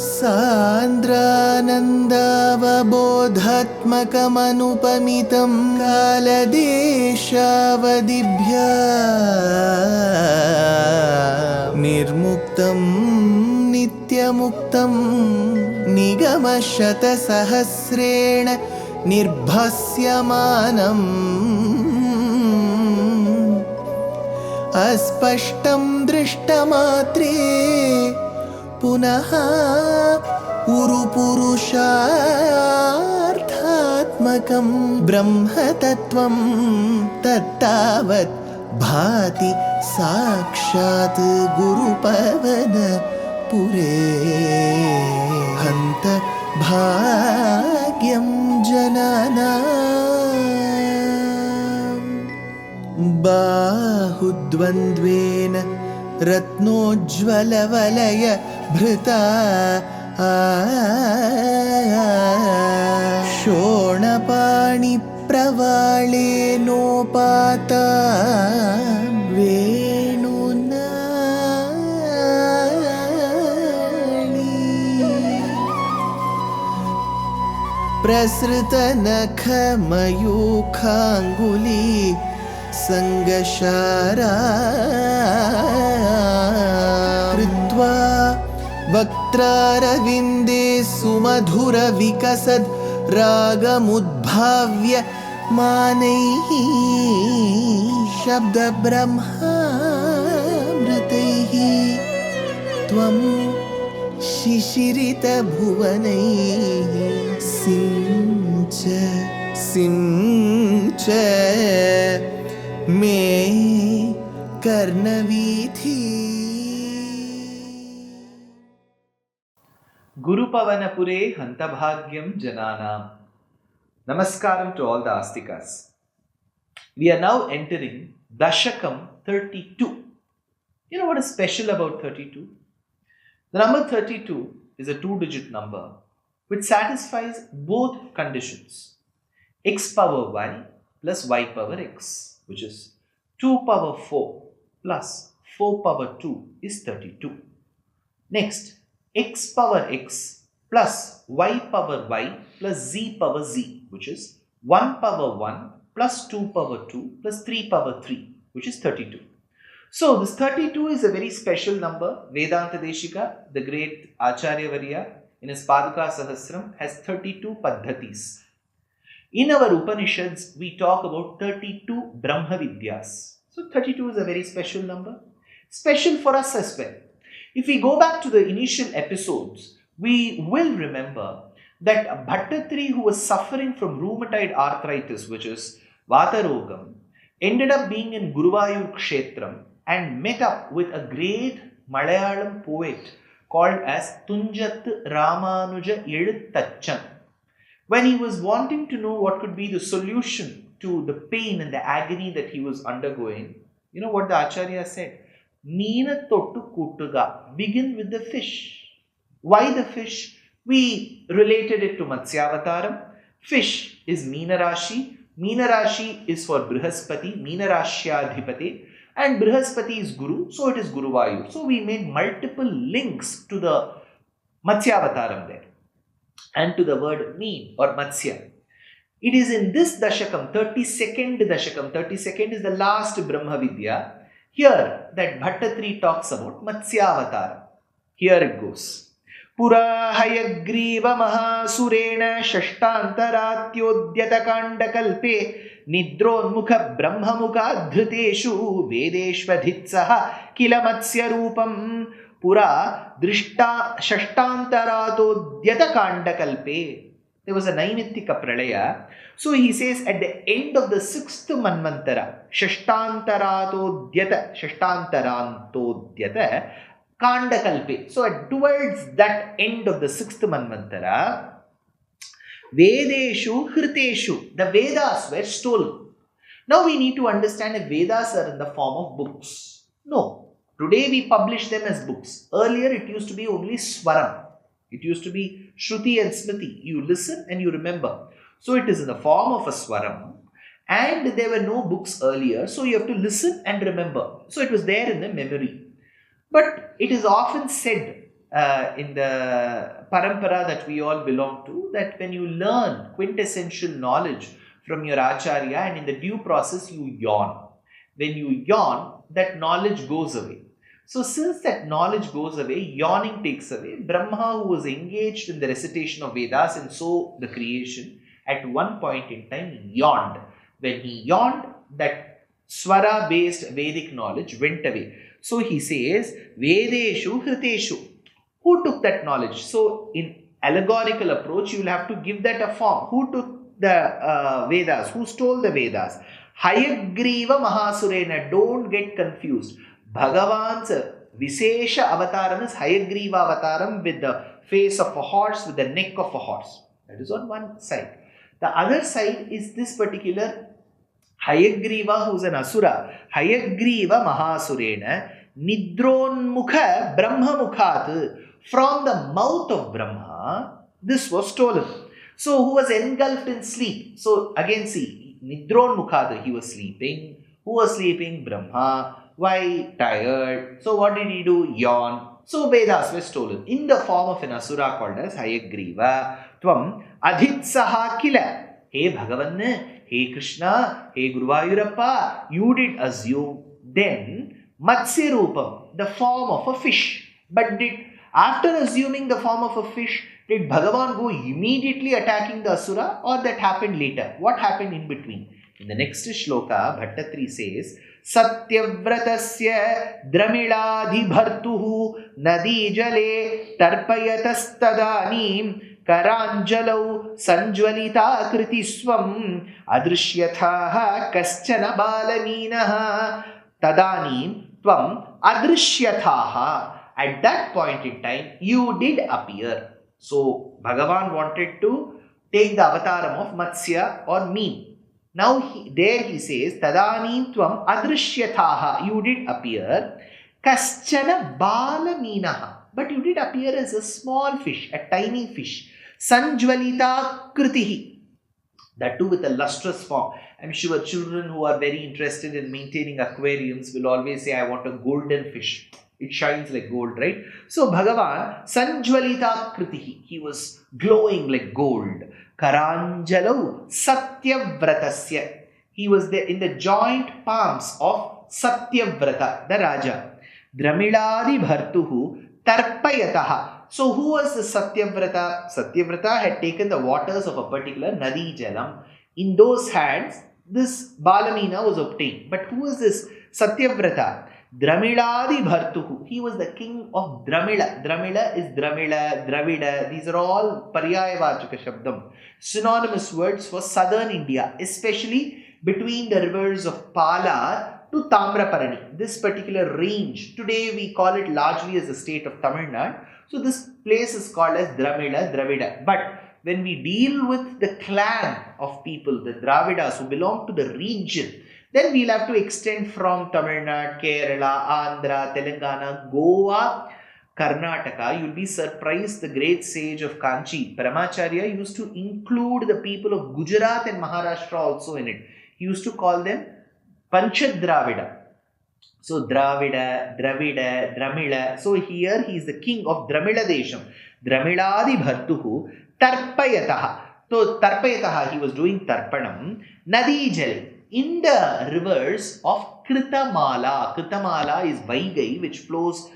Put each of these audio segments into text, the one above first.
सान्द्रानन्दावबोधात्मकमनुपमितं कालदेशावदिभ्या निर्मुक्तं नित्यमुक्तं निगमशतसहस्रेण निर्भास्यमानम् अस्पष्टं दृष्टमात्रे पुनः उरुपुरुषार्थात्मकं ब्रह्मतत्त्वं तत्तावत् भाति साक्षात् गुरुपवनपुरे हन्त भाग्यं जनानां बाहुद्वन्द्वेन रत्नोज्ज्वलवलय भृता शोणपाणिप्रवाळेनोपाता वेणुनाळी प्रसृतनखमयूखाङ्गुली सङ्गशारा कृत्वा वक्त्रारविन्दे सुमधुरविकसद् रागमुद्भाव्य मानैः शब्दब्रह्मामृतैः त्वं शिशिरितभुवनैः सिञ्च मे कर्णवीथि. Gurupavanapure Hantabhagyam Jananam. Namaskaram to all the Astikas. We are now entering Dashakam 32. You know what is special about 32? The number 32 is a 2-digit number which satisfies both conditions. X power y plus y power x, which is 2 power 4 plus 4 power 2 is 32. Next, x power x plus y power y plus z power z, which is 1 power 1 plus 2 power 2 plus 3 power 3, which is 32. So this 32 is a very special number. Vedanta Deshika, the great Acharya Varya, in his Paduka Sahasram, has 32 Paddhatis. In our Upanishads, we talk about 32 Brahma Vidyas. So 32 is a very special number. Special for us as well. If we go back to the initial episodes, we will remember that Bhaṭṭatiri, who was suffering from rheumatoid arthritis, which is Vatarogam, ended up being in Guruvayur Kshetram and met up with a great Malayalam poet called as Tunjathu Ramanuja Eluthachan. When he was wanting to know what could be the solution to the pain and the agony that he was undergoing, you know what the Acharya said? Meena Tottu Kuttuga. Begin with the fish. Why the fish? We related it to Matsya. Fish is Meena Rashi. Meena Rashi is for Brihaspati, Meena Rashyadhipati, and Brihaspati is Guru, so it is Guruvayur. So we made multiple links to the Matsya there and to the word Meen or Matsya. It is in this Dashakam, 32nd Dashakam, 32nd is the last Brahma Vidya, here that Bhaṭṭatiri talks about Matsya. Here it goes. Pura Hayagriva Mahasurena Shashtantaratyodyata Kandakalpe Nidronmukha Brahmamukha Dhruteshu Vedeshvadhitsaha Kila Matsya Rupam Pura Drishta Shashtantaratyodyata Kandakalpe. There was a Naimitika Pralaya. So he says at the end of the 6th Manvantara, Shashtantarantodyata Kandakalpe. So towards that end of the 6th Manvantara, Vedeshu Hriteshu, the Vedas were stolen. Now we need to understand if Vedas are in the form of books. No. Today we publish them as books. Earlier it used to be only Swaram. It used to be Shruti and Smriti. You listen and you remember. So it is in the form of a Swaram. And there were no books earlier. So you have to listen and remember. So it was there in the memory. But it is often said in the parampara that we all belong to, that when you learn quintessential knowledge from your acharya and in the due process you yawn. When you yawn, that knowledge goes away. So since that knowledge goes away, yawning takes away. Brahma, who was engaged in the recitation of Vedas and so the creation, at one point in time yawned. When he yawned, that swara based Vedic knowledge went away. So he says, Vedeshu Hriteshu. Who took that knowledge? So in allegorical approach, you will have to give that a form. Who took the Vedas? Who stole the Vedas? Hayagriva Mahasurena. Don't get confused. Bhagavan's Visesha avataram is Hayagriva avataram with the face of a horse, with the neck of a horse. That is on one side. The other side is this particular Hayagriva, who is an Asura. Hayagriva Mahasurena Nidronmukha Brahma Mukhat. From the mouth of Brahma, this was stolen. So, who was engulfed in sleep? So, again see, Nidron Mukhat, he was sleeping. Who was sleeping? Brahma. Why? Tired. So, what did he do? Yawn. So, Vedas were stolen in the form of an Asura called as Hayagriva. Tvam Adhitsaha Kila. Hey Bhagavan, hey Krishna, hey Guruvayurappa, you did assume then Matsya Rupam, the form of a fish. But after assuming the form of a fish, did Bhagavan go immediately attacking the Asura, or that happened later? What happened in between? In the next Shloka, Bhaṭṭatiri says, Satyavratasya dramiladhi bhartuhu nadi jale tarpayatastadanim karanjalau sanjvalita kritiswam adrishyatha kaschana balaminaha tadanim tvam adrishyatha. At that point in time, you did appear. So, Bhagavan wanted to take the avataram of Matsya or meme. Now, there he says, Tadanim tvam adrishyathaha. You did appear. Kaschana balaminaha. But you did appear as a small fish, a tiny fish. Sanjvalita kritihi. That too with a lustrous form. I'm sure children who are very interested in maintaining aquariums will always say, I want a golden fish. It shines like gold, right? So Bhagavan, Sanjvalita Kritihi, he was glowing like gold. Karanjalau Satyavratasya. He was there in the joint palms of Satyavrata, the Raja. Dramiladi Bhartuhu Tarpayataha. So who was the Satyavrata? Satyavrata had taken the waters of a particular Nadi Jalam. In those hands, this Balamina was obtained. But who was this Satyavrata? Dramiladi Bhartuhu. He was the king of Dramila. Dramila is Dramila, Dravida. These are all Paryayavachaka Shabdam. Synonymous words for southern India, especially between the rivers of Palar to Tamraparani. This particular range, today we call it largely as the state of Tamil Nadu. So this place is called as Dramila, Dravida. But when we deal with the clan of people, the Dravidas who belong to the region, then we'll have to extend from Tamil Nadu, Kerala, Andhra, Telangana, Goa, Karnataka. You'll be surprised the great sage of Kanchi, Paramacharya, used to include the people of Gujarat and Maharashtra also in it. He used to call them Panchadravida. So Dravida, Dravida, Dramila. So here he is the king of Dramila Desham. Dramiladi Bhartuhu Tarpayataha. So Tarpayataha, he was doing Tarpanam. Nadi Jale. In the rivers of Kritamala. Kritamala is Vaigai, which flows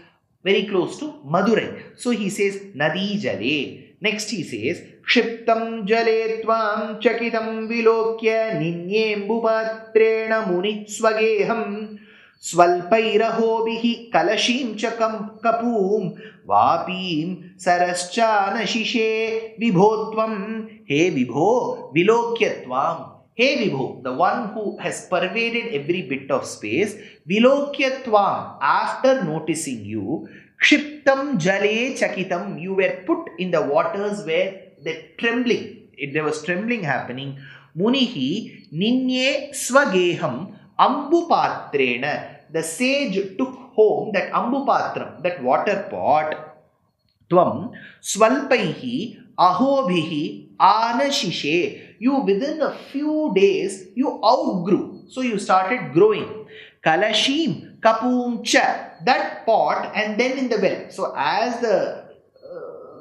very close to Madurai. So he says Nadi Jale. Next he says Kshiptam Jale Tvam Chakitam Vilokya Ninyembu Patrena Munitsvageham Swalpairahobihi Kalashim Chakam Kapum Vapim Saraschana Shishe Vibhotvam He Vibho Vilokyatvam. Hey Vibho, the one who has pervaded every bit of space, Vilokyatvam, after noticing you, Kshiptam Jale Chakitam, you were put in the waters where there was trembling happening. Munihi Ninye Swageham Ambupatrena, the sage took home that Ambupatram, that water pot. Tvam Swalpaihi Ahobhihi Anashishe. You within a few days, you outgrew. So you started growing. Kalashim Kapumcha, that pot, and then in the well. So as the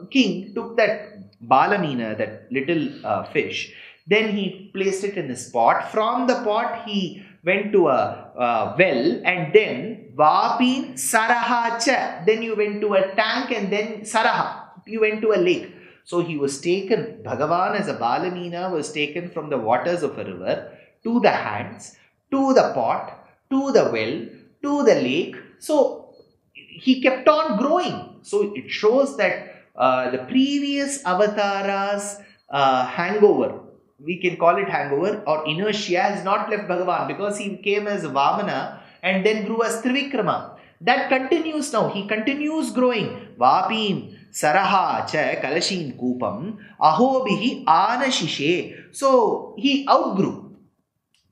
king took that balamina, that little fish, then he placed it in his pot. From the pot, he went to a well, and then vapin saraha cha. Then you went to a tank, and then saraha, you went to a lake. So he was taken, Bhagavan as a balamina was taken from the waters of a river to the hands, to the pot, to the well, to the lake. So he kept on growing. So it shows that the previous avatars hangover, we can call it hangover or inertia, has not left Bhagavan, because he came as Vamana and then grew as Trivikrama. That continues now. He continues growing. Vapin Saraha cha Kalashin Kupam Ahobihi Anashishe. So he outgrew.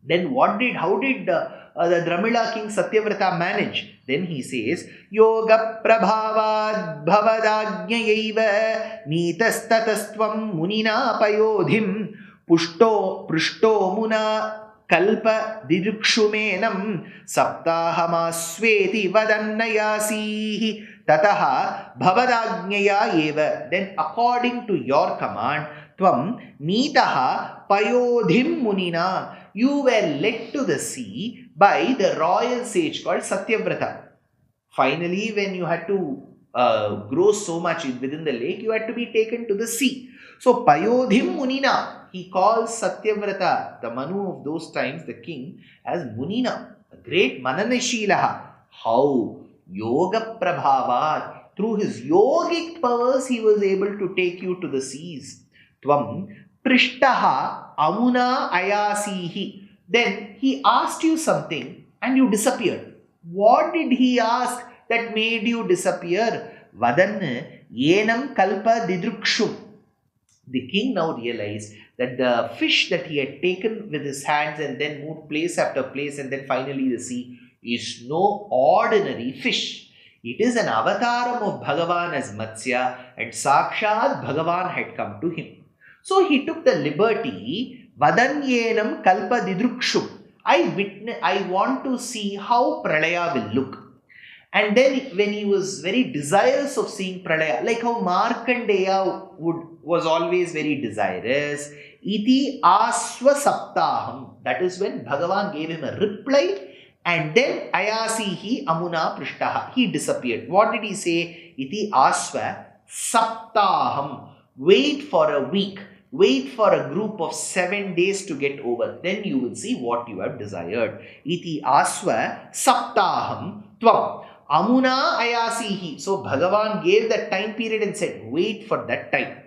Then how did the Dramila king Satyavrata manage? Then he says, Yoga Prabhavad Bhavadajnayaiva Nitastatastvam Munina Payodhim Pushto Muna Kalpa Didukshumenam Saptahamasweti Vadannayasihi Tataha Bhavadajnaya Eva. Then according to your command, Tvam Nitaha Payodhim Munina, you were led to the sea by the royal sage called Satyavrata. Finally, when you had to grow so much within the lake, you had to be taken to the sea. So, Payodhim Munina, he calls Satyavrata, the Manu of those times, the king, as Munina, a great Mananashilaha. How? Yoga Prabhavat. Through his yogic powers, he was able to take you to the seas. Tvam Prishtaha Amuna Ayasihi. Then he asked you something and you disappeared. What did he ask that made you disappear? Vadan Yenam Kalpa Didrukshum. The king now realized that the fish that he had taken with his hands and then moved place after place and then finally the sea is no ordinary fish. It is an avataram of Bhagavan as Matsya, and Sakshat Bhagavan had come to him. So he took the liberty, Vadanyenam Kalpa Didrukshum. I want to see how Pralaya will look. And then when he was very desirous of seeing Pralaya, like how Markandeya was always very desirous, Iti Aswa Saptaham. That is when Bhagavan gave him a reply, and then Ayasihi Amuna Prishtaha. He disappeared. What did he say? Iti Aswa Saptaham. Wait for a week. Wait for a group of 7 days to get over. Then you will see what you have desired. Iti Aswa Saptaham Tvam Amuna Ayasihi. So Bhagavan gave that time period and said, wait for that time.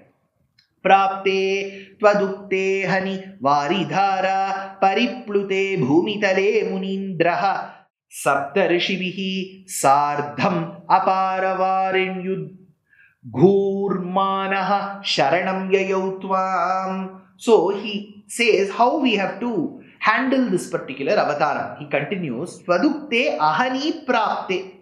Prapte Twadukte Hani Varidhara Pariplute Bhumitale Munindraha Saptarishibihi Sardham Aparavarin Yud Ghurmanaha Sharanam Yayautvam. So he says how we have to handle this particular avataram. He continues, Twadukte Ahani Prapte.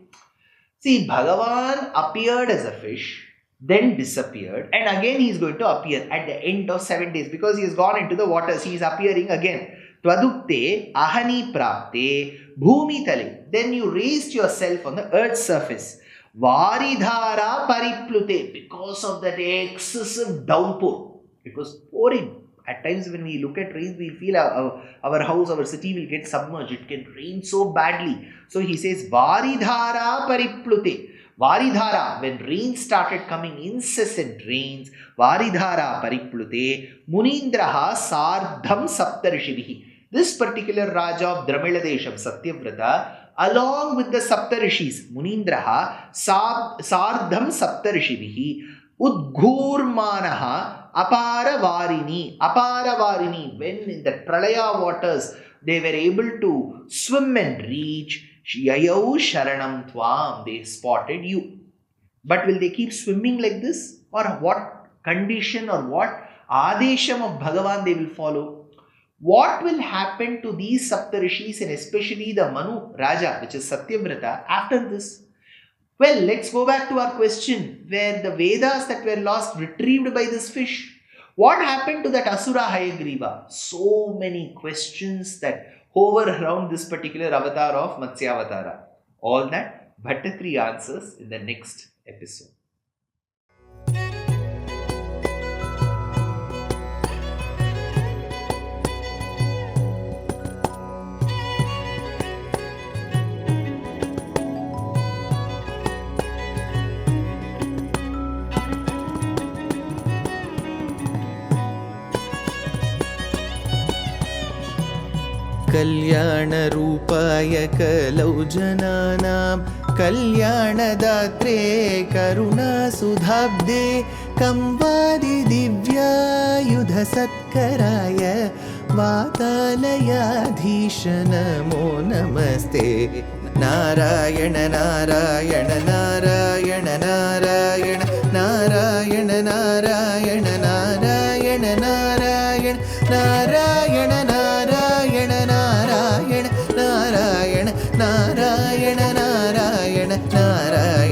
See, Bhagavan appeared as a fish, then disappeared, and again he is going to appear at the end of 7 days because he has gone into the waters. He is appearing again. Twadukte Ahani Prapte Bhumitale. Then you raised yourself on the earth's surface. Varidhara Pariplute, because of that excessive downpour. It was pouring. At times when we look at rains, we feel our house, our city will get submerged. It can rain so badly. So he says, Varidhara Pariplute. Varidhara, when rain started coming, incessant rains, Varidhara Pariplute, Munindraha Sardham Saptarishivihi. This particular Raja of Dramiladesham, Satyavrata, along with the Saptarishis, Munindraha Sardham Saptarishivihi, Udghurmanaha Aparavarini, when in the Pralaya waters they were able to swim and reach Yayau Sharanam Tvam, they spotted you. But will they keep swimming like this? Or what condition or what Adesham of Bhagavan they will follow? What will happen to these Saptarishis and especially the Manu Raja, which is Satyavrata, after this? Well, let's go back to our question where the Vedas that were lost retrieved by this fish. What happened to that Asura Hayagriva? So many questions that hover around this particular avatar of Matsya Avatara. All that Bhaṭṭatiri answers in the next episode. कल्याणरूपाय कलौ जनानां कल्याणदात्रे करुणासुधाब्दे कंवादिदिव्यायुधसत्कराय वातालयाधीश नमो नमस्ते। नारायण नारायण नारायण नारायण नारायण नारायण नारायण नारायण नारायण नारायण नारायण नारायण नारायण नारायण नारायण